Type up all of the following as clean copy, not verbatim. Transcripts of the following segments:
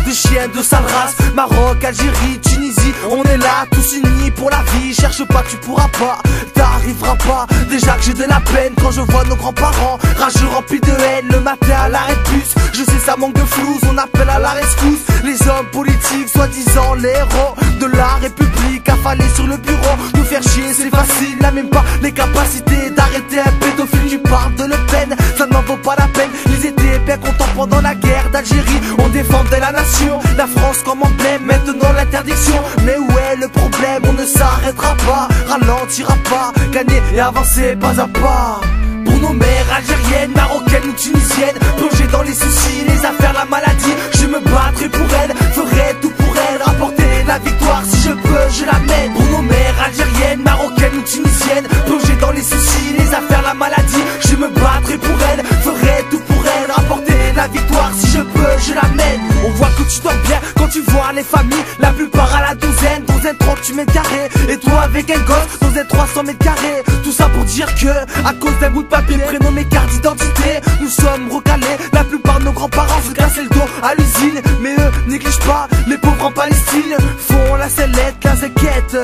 de chiens de sale race. Maroc, Algérie, Tunisie, on est là tous unis pour la vie. Cherche pas, tu pourras pas, t'arriveras pas. Déjà que j'ai de la peine quand je vois nos grands-parents rageux remplis de haine le matin à l'arrêt de bus. Je sais ça manque de flouze, on appelle à la rescousse. Les hommes politiques, soi-disant les héros de la République, affalés sur le bureau. Nous faire chier c'est facile, n'a même pas les capacités d'arrêter un pédophile. Tu parles de Le Pen, ça n'en vaut pas la peine. Ils étaient bien contents pendant la guerre d'Algérie, on défendait la nation, la France comme emblème, maintenant l'interdiction. Mais où est le problème? On ne s'arrêtera pas, ralentira pas, gagner et avancer pas à pas. Pour nos mères algériennes, marocaines ou tunisiennes, plongées dans les soucis, les affaires, la maladie, je me battrai pour elles, ferai tout pour elles, rapporter la victoire si je peux, je l'amène. Pour nos mères algériennes, marocaines ou tunisiennes, plongées dans les soucis, les affaires, la maladie, je me battrai pour elles, ferai tout pour elles, rapporter la victoire si je peux, je l'amène. On voit que tu dors bien quand tu vois les familles, la plupart à la douzaine, dans un 38 mètres carrés, et toi avec un gosse dans un 300 mètres carrés. Tout ça pour dire que, à cause d'un bout de papier prénommé carte d'identité, nous sommes recalés. La plupart de nos grands-parents se cassaient le dos à l'usine, mais eux négligent pas les pauvres en Palestine. Font la sellette, la zéquette,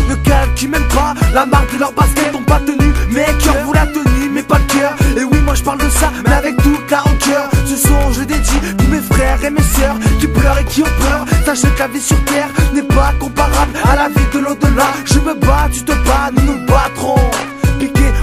ne calculent même pas la marque de leur basket. Ont pas tenu, mais cœur vous la tenue, mais pas le cœur. Et oui, moi je parle de ça, mais avec toute la rancœur. Ce son je dédie tous mes frères et mes sœurs qui pleurent et qui ont peur. Sachez que la vie sur terre n'est pas comparable à la vie de l'au-delà. Je me bats, tu te bats, nous nous battrons.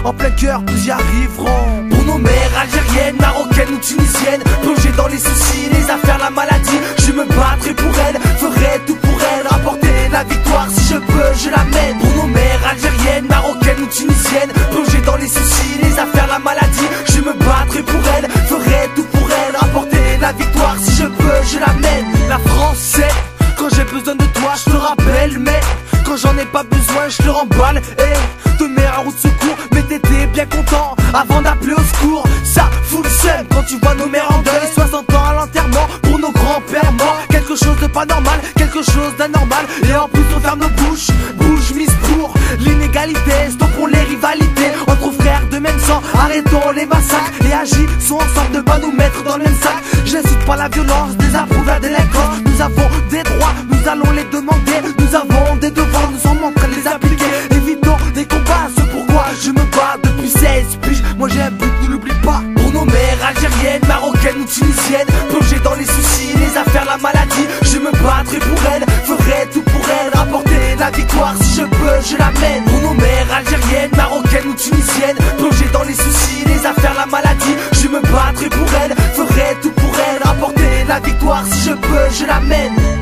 En plein cœur, nous y arriverons. Pour nos mères algériennes, marocaines ou tunisiennes, plongées dans les soucis, les affaires, la maladie, je me battrai pour elles, ferai tout pour elles, rapporter la victoire si je peux, je l'amène. Pour nos mères algériennes, marocaines ou tunisiennes, plongées dans les soucis, les affaires, la maladie, je me battrai pour elles, ferai tout pour elles, rapporter la victoire si je peux, je l'amène. La France c'est quand j'ai besoin de toi, je te rappelle, mais quand j'en ai pas besoin, je te remballe et te mets en route de secours. Mais t'étais bien content avant d'appeler au secours. Ça fout le seum quand tu vois nos mères en deuil. 60 ans à l'enterrement pour nos grands-pères morts. Quelque chose de pas normal, quelque chose d'anormal. Et en plus on ferme nos bouches, bouche mise pour l'inégalité. Stoppons les rivalités entre frères de même sang. Arrêtons les massacres et agissons ensemble de pas nous mettre dans le même sac. J'incite pas la violence, désapprouve la délinquance. Nous avons des droits, nous allons les demander. Nous avons des devoirs, nous en manquons les appliquer. Évitons des combats, c'est pourquoi je me bats depuis 16 piges. Moi j'ai un but, ne l'oublie pas. Pour nos mères algériennes, marocaines ou tunisiennes, plongées dans les soucis, les affaires, la maladie, je me battrai pour elles, ferai tout pour elles, rapporter la victoire si je peux, je l'amène. Pour nos mères algériennes, marocaines ou tunisiennes, plongées dans les soucis, les affaires, la maladie, je me battrai pour elles, ferai tout pour elles, rapporter la victoire si je peux, je l'amène.